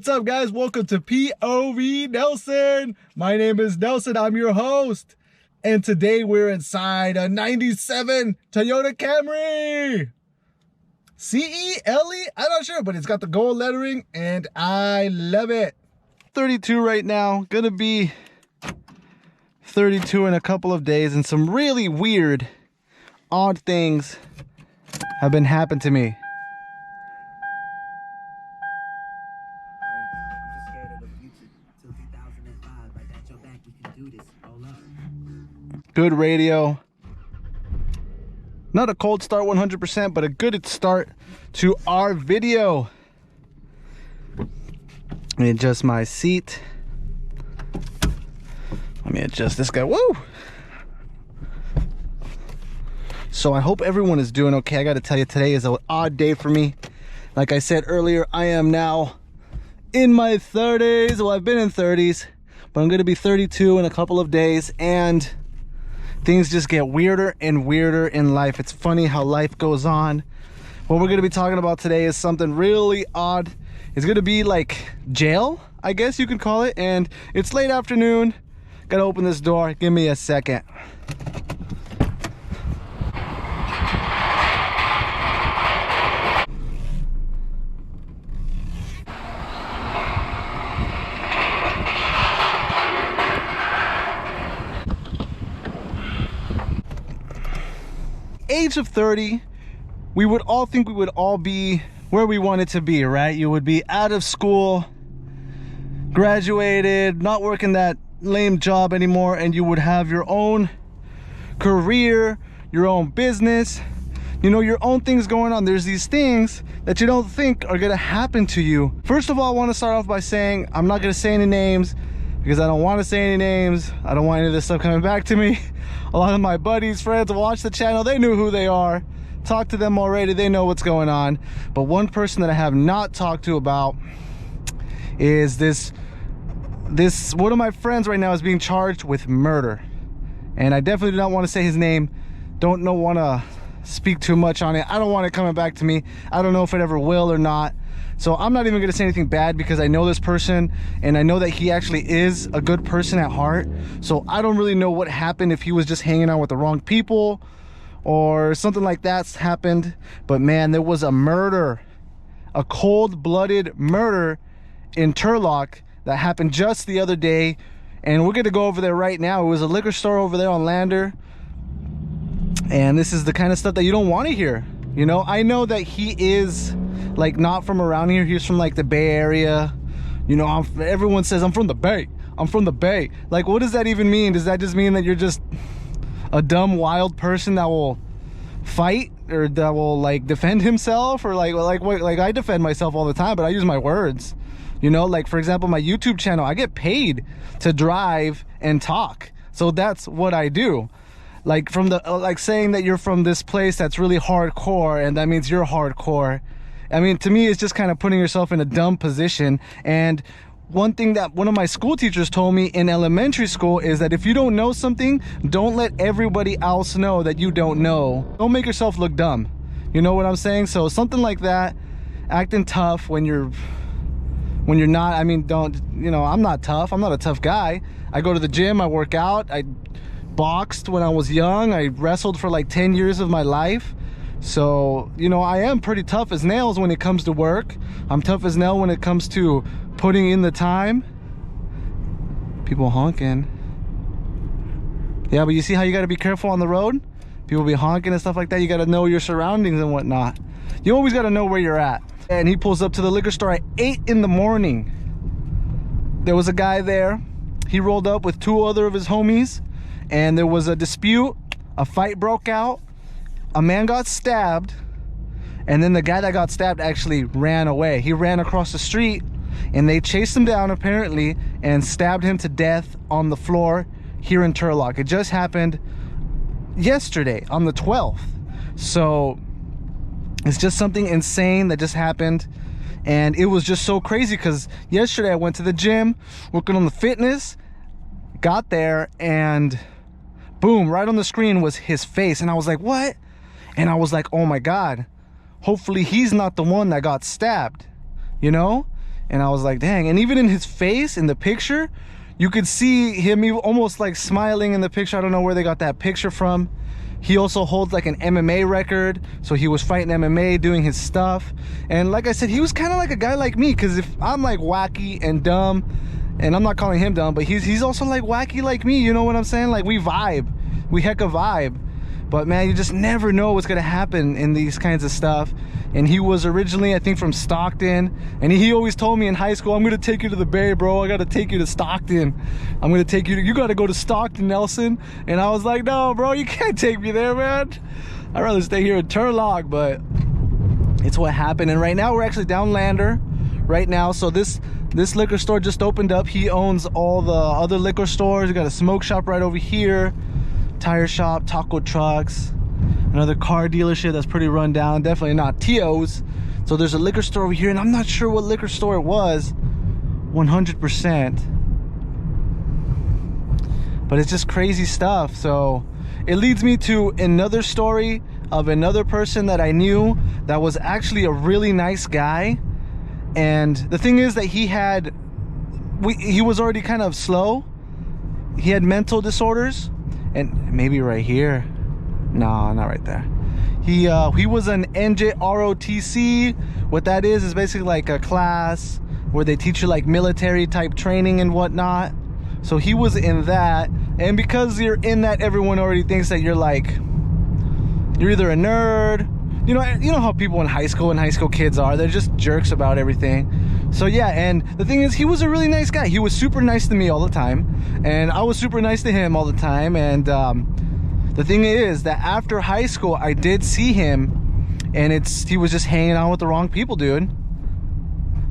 What's up, guys? Welcome to POV Nelson. My name is Nelson. I'm your host. And today we're inside a 97 Toyota Camry. CELE? I'm not sure, but it's got the gold lettering and I love it. 32 right now. Gonna be 32 in a couple of days, and some really weird, odd things have been happening to me. Good radio. Not a cold start 100%, but a good start to our video. Let me adjust my seat. Let me adjust this guy. Woo! So I hope everyone is doing okay. I got to tell you, today is an odd day for me. Like I said earlier, I am now in my 30s. Well, I've been in 30s, but I'm going to be 32 in a couple of days, and things just get weirder and weirder in life. It's funny how life goes on. What we're going to be talking about today is something really odd. It's going to be like jail, I guess you could call it. And it's late afternoon. Got to open this door. Give me a second. Age of 30, we would all think we would all be where we wanted to be, right? You would be out of school, graduated, not working that lame job anymore, and you would have your own career, your own business, you know, your own things going on. There's these things that you don't think are gonna happen to you. First of all, I want to start off by saying I'm not gonna say any names because I don't want to say any names. I don't want any of this stuff coming back to me. A lot of my buddies, friends watch the channel. They knew who they are. Talked to them already. They know what's going on. But one person that I have not talked to about is this one of my friends right now is being charged with murder. And I definitely do not want to say his name. Want to speak too much on it. I don't want it coming back to me. I don't know if it ever will or not. So I'm not even going to say anything bad because I know this person and I know that he actually is a good person at heart. So I don't really know what happened, if he was just hanging out with the wrong people or something like that's happened. But man, there was a murder, a cold-blooded murder in Turlock that happened just the other day. And we're going to go over there right now. It was a liquor store over there on Lander. And this is the kind of stuff that you don't want to hear. You know, I know that he is like not from around here. He's from like the Bay Area. You know, everyone says I'm from the Bay. I'm from the Bay. Like, what does that even mean? Does that just mean that you're just a dumb, wild person that will fight or that will like defend himself, or like I defend myself all the time, but I use my words. You know, like for example, my YouTube channel, I get paid to drive and talk. So that's what I do. Like from the like saying that you're from this place that's really hardcore and that means you're hardcore. I mean, to me, it's just kind of putting yourself in a dumb position. And one thing that one of my school teachers told me in elementary school is that if you don't know something, don't let everybody else know that you don't know. Don't make yourself look dumb. You know what I'm saying? So something like that, acting tough when you're not. I mean, don't, you know, I'm not tough. I'm not a tough guy. I go to the gym, I work out, I boxed when I was young, I wrestled for like 10 years of my life. So, you know, I am pretty tough as nails when it comes to work. I'm tough as nail when it comes to putting in the time. People honking. Yeah, but you see how you got to be careful on the road? People be honking and stuff like that. You got to know your surroundings and whatnot. You always got to know where you're at. And he pulls up to the liquor store at 8 in the morning. There was a guy there. He rolled up with 2 other of his homies, and there was a dispute. A fight broke out. A man got stabbed, and then the guy that got stabbed actually ran away. He ran across the street, and they chased him down apparently and stabbed him to death on the floor here in Turlock. It just happened yesterday on the 12th. So it's just something insane that just happened. And it was just so crazy because yesterday I went to the gym working on the fitness, got there, and boom, right on the screen was his face. And I was like, what? And I was like, oh my God, hopefully he's not the one that got stabbed, you know? And I was like, dang. And even in his face in the picture, you could see him almost like smiling in the picture. I don't know where they got that picture from. He also holds like an MMA record, so he was fighting MMA, doing his stuff. And like I said, he was kind of like a guy like me, because if I'm like wacky and dumb, and I'm not calling him dumb, but he's also like wacky like me, you know what I'm saying? Like we vibe, we hecka vibe. But man, you just never know what's gonna happen in these kinds of stuff. And he was originally, I think, from Stockton, and he always told me in high school, I'm gonna take you to the Bay, bro. I gotta take you to Stockton. I'm gonna take you to, you gotta go to Stockton, Nelson. And I was like, no, bro, you can't take me there, man. I'd rather stay here in Turlock. But it's what happened. And right now we're actually down Lander right now. So this liquor store just opened up. He owns all the other liquor stores. We got a smoke shop right over here, tire shop, taco trucks, another car dealership that's pretty run down, definitely not Tio's. So there's a liquor store over here, and I'm not sure what liquor store it was 100%, but it's just crazy stuff. So it leads me to another story of another person that I knew that was actually a really nice guy. And the thing is that he was already kind of slow. He had mental disorders. And maybe right here, no, not right there. He was an NJROTC. What that is basically like a class where they teach you like military type training and whatnot. So he was in that, and because you're in that, everyone already thinks that you're either a nerd. You know how people in high school kids are. They're just jerks about everything. So yeah, and the thing is, he was a really nice guy. He was super nice to me all the time, and I was super nice to him all the time. And the thing is that after high school, I did see him, and he was just hanging out with the wrong people, dude.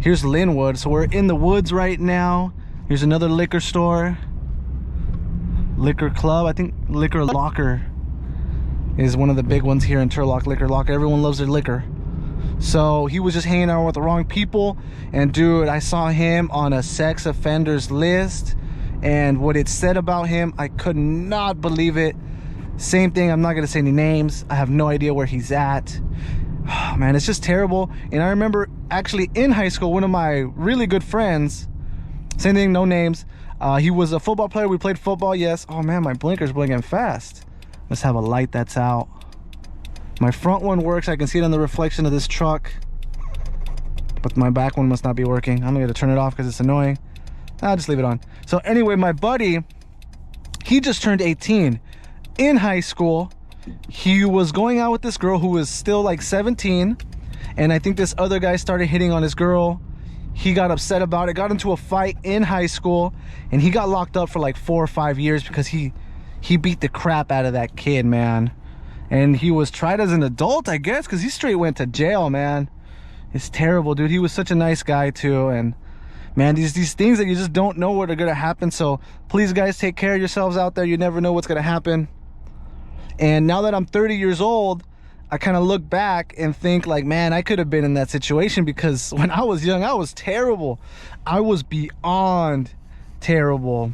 Here's Linwood. So we're in the woods right now. Here's another liquor store, liquor club. I think Liquor Locker is one of the big ones here in Turlock. Liquor Locker. Everyone loves their liquor. So he was just hanging out with the wrong people. And dude, I saw him on a sex offenders list, and what it said about him, I could not believe it. Same thing, I'm not gonna say any names. I have no idea where he's at. Oh, man, it's just terrible. And I remember actually in high school, one of my really good friends, same thing, no names, he was a football player. We played football, yes. Oh man, my blinker's blinking fast. Let's have a light that's out. My front one works. I can see it on the reflection of this truck, but my back one must not be working. I'm gonna turn it off because it's annoying. I'll just leave it on. So anyway, my buddy, he just turned 18 in high school. He was going out with this girl who was still like 17, and I think this other guy started hitting on his girl. He got upset about it, got into a fight in high school, and he got locked up for like 4 or 5 years because he beat the crap out of that kid, man. And he was tried as an adult, I guess, because he straight went to jail, man. It's terrible, dude. He was such a nice guy too. And man, these things that you just don't know what are gonna happen. So please, guys, take care of yourselves out there. You never know what's gonna happen. And now that I'm 30 years old, I kind of look back and think like, man, I could have been in that situation, because when I was young, I was terrible. I was beyond terrible.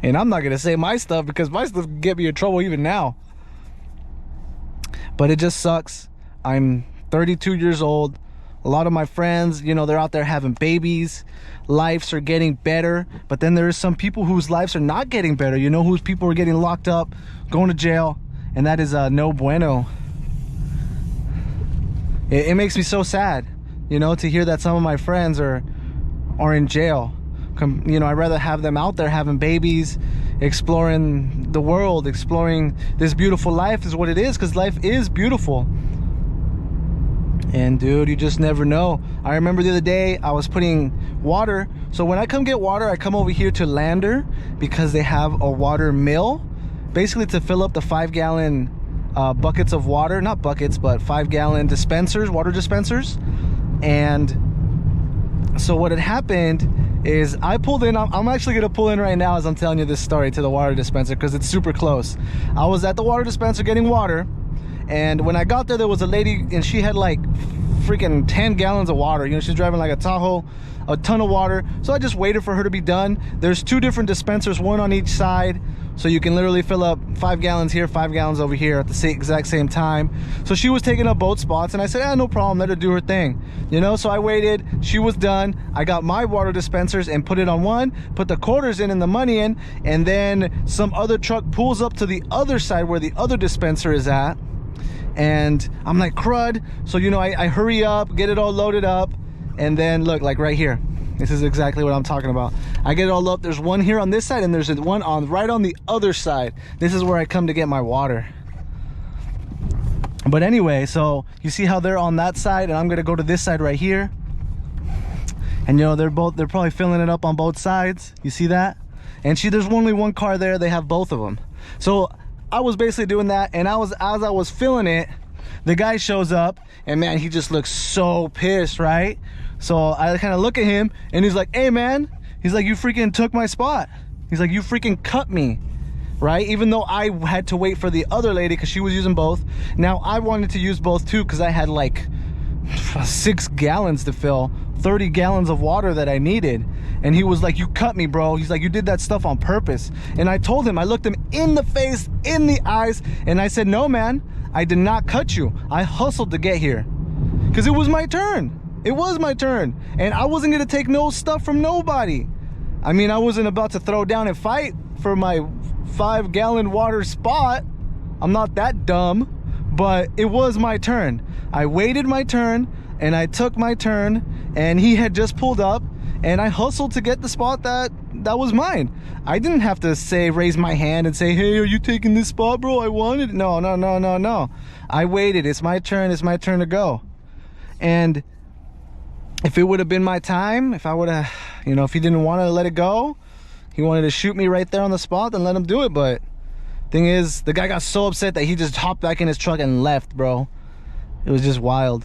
And I'm not gonna say my stuff, because my stuff can get me in trouble even now. But it just sucks. I'm 32 years old. A lot of my friends, you know, they're out there having babies. Lives are getting better. But then there are some people whose lives are not getting better. You know, whose people are getting locked up, going to jail. And that is no bueno. It makes me so sad, you know, to hear that some of my friends are in jail. You know, I'd rather have them out there having babies, exploring the world, exploring this beautiful life is what it is, because life is beautiful. And dude, you just never know. I remember the other day I was putting water. So when I come get water, I come over here to Lander, because they have a water mill, basically to fill up the 5-gallon buckets of water. Not buckets, but 5-gallon dispensers, water dispensers. And so what had happened is I pulled in. I'm actually gonna pull in right now as I'm telling you this story to the water dispenser, because it's super close. I was at the water dispenser getting water, and when I got there was a lady, and she had like freaking 10 gallons of water. You know, she's driving like a Tahoe, a ton of water. So I just waited for her to be done. There's 2 different dispensers, one on each side. so you can literally fill up 5 gallons here, 5 gallons over here at the exact same time. So she was taking up both spots, and I said, no problem, let her do her thing, you know. So I waited, she was done, I got my water dispensers and put it on one, put the quarters in and the money in, and then some other truck pulls up to the other side where the other dispenser is at, and I'm like, crud. So, you know, I hurry up, get it all loaded up, and then look, like right here, this is exactly what I'm talking about. I get it all up, there's one here on this side, and there's one on right on the other side. This is where I come to get my water. But anyway, so you see how they're on that side, and I'm gonna go to this side right here, and you know, they're probably filling it up on both sides. You see that? And there's only one car there, they have both of them. So I was basically doing that, and as I was filling it, the guy shows up, and man, he just looks so pissed, right? So I kind of look at him, and he's like, hey man, he's like, you freaking took my spot. He's like, you freaking cut me, right? Even though I had to wait for the other lady because she was using both. Now I wanted to use both too because I had like 6 gallons to fill, 30 gallons of water that I needed. And he was like, you cut me, bro. He's like, you did that stuff on purpose. And I told him, I looked him in the face, in the eyes, and I said, no man, I did not cut you. I hustled to get here because it was my turn. It was my turn, and I wasn't gonna take no stuff from nobody. I mean, I wasn't about to throw down and fight for my 5-gallon water spot. I'm not that dumb, but it was my turn. I waited my turn, and I took my turn, and he had just pulled up, and I hustled to get the spot that was mine. I didn't have to raise my hand and say, hey, are you taking this spot, bro? I wanted it. No. I waited. It's my turn to go. And if it would have been my time, if I would have, you know, if he didn't want to let it go, he wanted to shoot me right there on the spot, then let him do it. But thing is, the guy got so upset that he just hopped back in his truck and left, bro. It was just wild.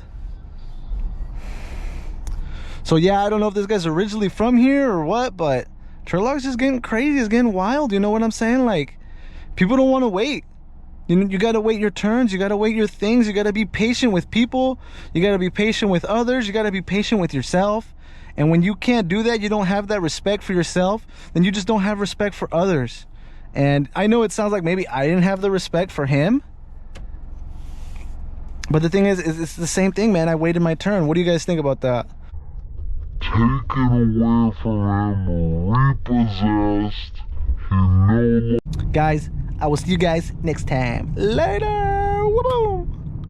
So yeah, I don't know if this guy's originally from here or what, but Turlog's just getting crazy. It's getting wild, you know what I'm saying? Like, people don't want to wait. You gotta wait your turns, you gotta wait your things, you gotta be patient with people, you gotta be patient with others, you gotta be patient with yourself. And when you can't do that, you don't have that respect for yourself, then you just don't have respect for others. And I know it sounds like maybe I didn't have the respect for him, but the thing is it's the same thing, man. I waited my turn. What do you guys think about that? Take it away from him, repossessed. He no more. Guys, I will see you guys next time. Later.